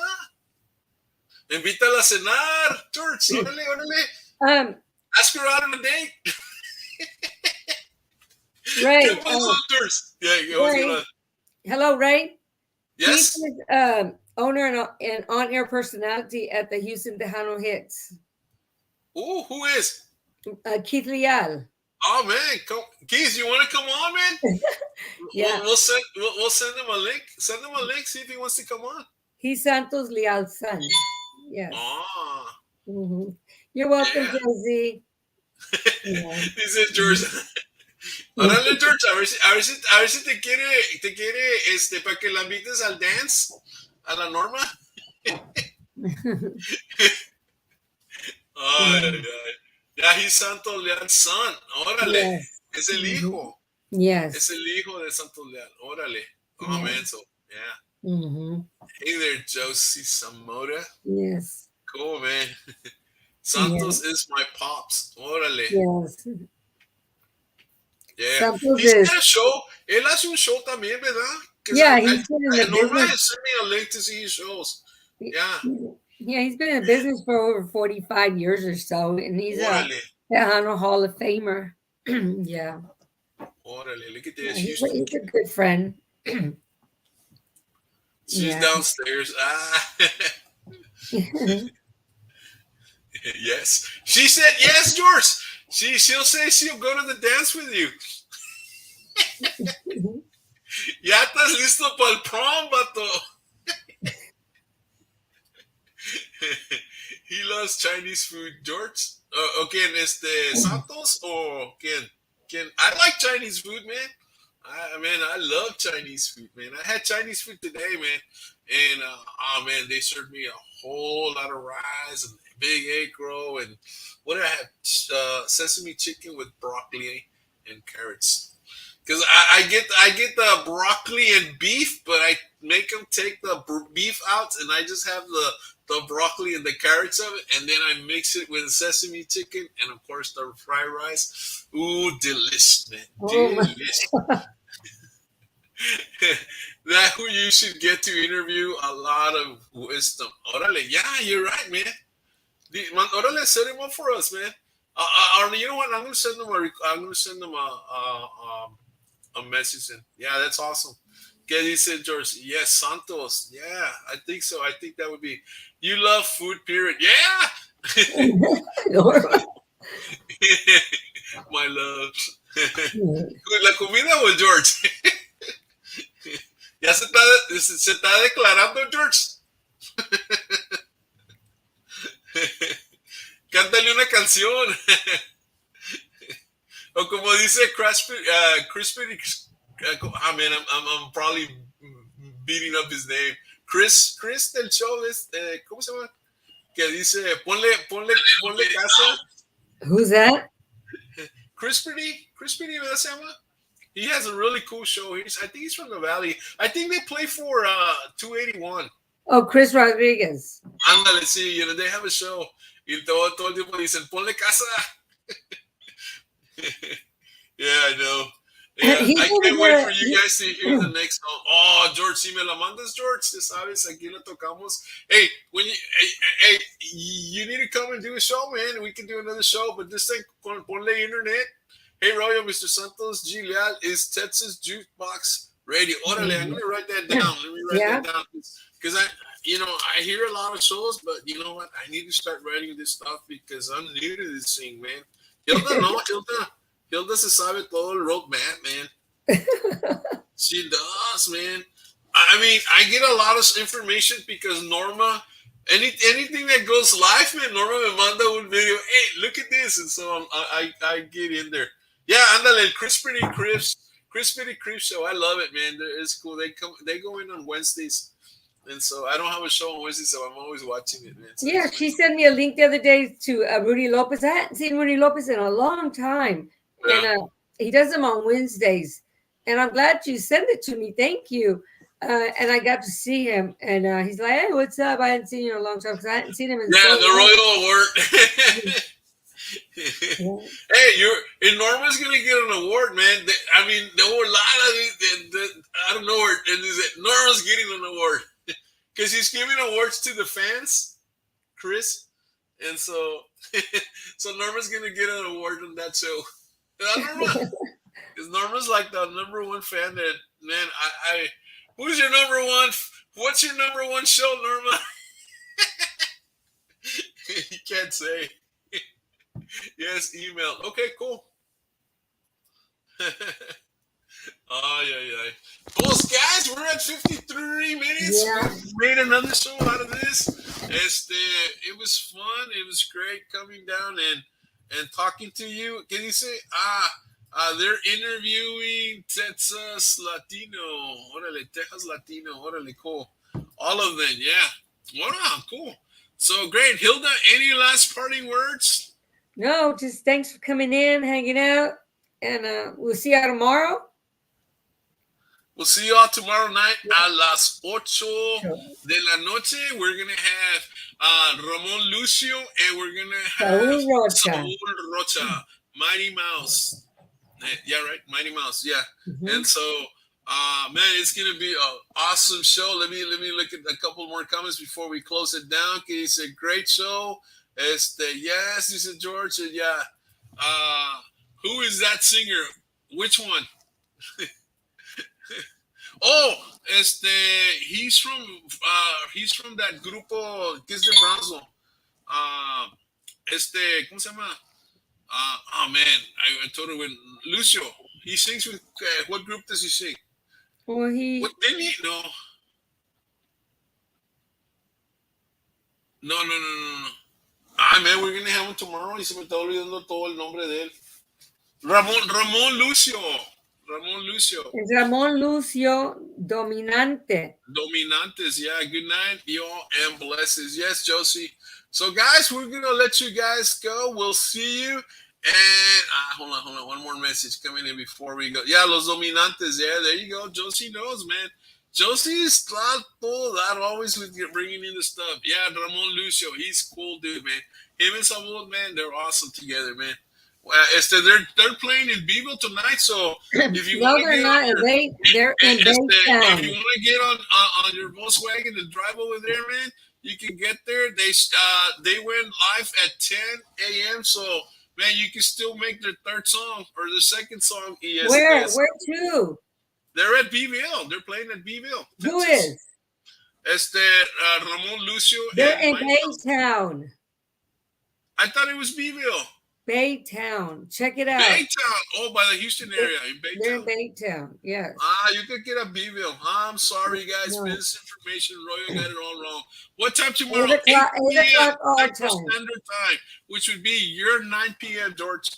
Invítala a cenar, George. Órale. Ask her out on a date. Ray. George? Hello, Ray. Yes. Keith is owner and on-air personality at the Houston Tejano Hits. Ooh, who is? Keith Leal. Oh man, Keith, you want to come on, man? Yeah. We'll send him a link. Send him a link. See if he wants to come on. He's Santos Leal's son. Yes. Oh. Mm-hmm. You're welcome, Josie. Dice George. Órale, George, a ver si te quiere, para que la invites al dance, a la Norma. Ay. Ya, he's Santos Leal's son. Órale. Yes. Es el hijo. Yes. Es el hijo de Santos Leal. Órale. Oh, man. So, yeah. Mm-hmm. Hey there, Josie Zamora. Yes. Cool, man. Santos is my pops. Órale. Yes. Yeah. Santos He's got a show. Él hace un show también, ¿verdad? Yeah, he's been in the Norma business. sent me a link to see his shows. Yeah. Yeah, he's been in business for over 45 years or so, and he's a Tejano Hall of Famer. Yeah. Órale, look at this. He's a good friend. She's downstairs. Yes. She said yes, George. She'll say she'll go to the dance with you. Ya estás listo para el prom, vato. He loves Chinese food, George. ¿Quién? ¿Santos o quién? I like Chinese food, man. I love Chinese food, man. I had Chinese food today, man. And, man, they served me a whole lot of rice and big egg roll, and what did I have? Sesame chicken with broccoli and carrots. Because I get the broccoli and beef, but I make them take the beef out, and I just have the broccoli and the carrots of it, and then I mix it with sesame chicken and of course the fried rice. Ooh, delicious, man, Oh my. delicious. That who you should get to interview a lot of wisdom. Orale, yeah, you're right, man. Orale, set him up for us, man. Or you know what? I'm gonna send them a message. And yeah, that's awesome. Okay, he said, George. Yes, Santos. Yeah, I think so. I think that would be. You love food, period. Yeah. My love. La comida o George. Ya se está declarando George. Cántale una canción. O como dice Crispy, man, I'm probably beating up his name. Chris del show es, ¿cómo se llama? Que dice, ponle casa. Who's that? Crispy, ¿verdad se llama? He has a really cool show. I think he's from the Valley. I think they play for 281. Oh, Chris Rodriguez. Ándale, sí, they have a show. Y todo el tiempo dicen, ponle casa. Yeah, I know. Yeah, I can't wait for you guys to hear the next song. Oh, George, si me la mandas, George, ya sabes, aquí la tocamos. Hey, you need to come and do a show, man. We can do another show, but this thing, ponle internet. Hey, Royo, Mr. Santos G. Leal is Texas Jukebox Radio. Orale, I'm going to write that down. Let me write that down. Because I hear a lot of shows, but you know what? I need to start writing this stuff because I'm new to this thing, man. Hilda se sabe todo el roadmap, man. She does, man. I mean, I get a lot of information because Norma, anything that goes live, man, Norma me manda un video. Hey, look at this, and so I get in there. Yeah, ándale, el Crispy Crips show. I love it, man. It's cool. They go in on Wednesdays. And so I don't have a show on Wednesday, so I'm always watching it, man. So yeah, she sent me a link the other day to Rudy Lopez. I hadn't seen Rudy Lopez in a long time. Yeah. And he does them on Wednesdays. And I'm glad you sent it to me. Thank you. And I got to see him. And he's like, hey, what's up? I hadn't seen you in a long time because I hadn't seen him in so long. The Royal Award. Hey, Norma's going to get an award, man. I mean, there were a lot of these. I don't know where. And Norma's getting an award. Because he's giving awards to the fans, Chris. And so Norma's going to get an award on that show. Because Norma's like the number one fan that, man, who's your number one? What's your number one show, Norma? You can't say. Yes, email. Okay, cool. Oh, yeah. Well, guys, we're at 53 minutes. Yeah. We made another show out of this. It was fun. It was great coming down and talking to you. Can you say, they're interviewing Texas Latino. Orale, Texas Latino. Orale, cool. All of them, yeah. Wow, cool. So great. Hilda, any last parting words? No, just thanks for coming in, hanging out, and we'll see you tomorrow. We'll see you all tomorrow night a las 8 de la noche. We're going to have Ramon Lucio, and we're going to have Saul Rocha, Mighty Mouse. Yeah, right? Mighty Mouse, yeah. Mm-hmm. And so, man, it's going to be an awesome show. Let me look at a couple more comments before we close it down. He said, great show. Yes, he said, George. Yeah. Who is that singer? Which one? Oh, he's from that grupo que es de Brownsville. ¿Cómo se llama? Oh man, I totally went. Lucio. He sings with what group does he sing? Well, What didn't he? No. Man, we're gonna have him tomorrow. Y se me está olvidando todo el nombre de él. Ramón Lucio. Es Ramón Lucio Dominante. Dominantes, yeah. Good night, y'all, and blessings. Yes, Josie. So, guys, we're gonna let you guys go. We'll see you. And hold on. One more message coming in before we go. Yeah, Los Dominantes. Yeah, there you go. Josie knows, man. Josie's todo that always with bringing in the stuff. Yeah, Ramon Lucio, he's cool, dude, man. Him and Samuel, man, they're awesome together, man. Well, they're playing in Beeville tonight, so if you No, want to they're get not. on your, They're in if Baytown. you want to get on your Volkswagen and drive over there, man, you can get there. They went live at 10 a.m. So man, you can still make their third song or the second song. Where to? They're at Beeville. They're playing at Beeville. Who is? Ramon Lucio. They're in Baytown. I thought it was Beeville. Baytown. Check it out. Baytown. Oh, by the Houston area. In Baytown. They're in Baytown, yes. You could get a Beeville. I'm sorry, guys. No. Misinformation. Royal got it all wrong. What time tomorrow? 8 p.m. Standard Time, which would be your 9 p.m., George.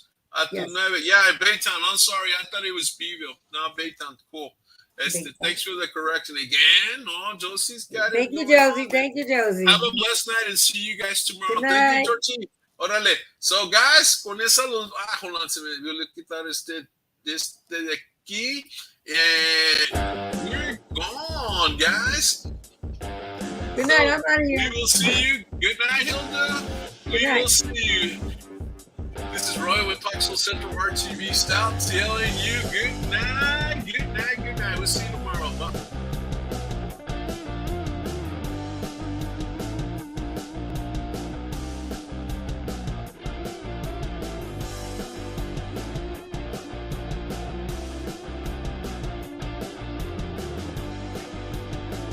Yes. Yeah, Baytown. I'm sorry. I thought it was Beeville. No, Baytown. Cool. Thanks for the correction again. No, Josie's got it. Thank you, Josie. Thank you, Josie. Have a blessed night and see you guys tomorrow. Thank you, Georgie. Órale. So, guys, con esa los... hold on, se me debió quitar este de aquí. And we're gone, guys. Good night. I'm out of here. We will see you. Good night, Hilda. We will see you. This is Roy with Pikesville Central RTV Stouts telling you good night. Good night. Good night. We'll see you tomorrow.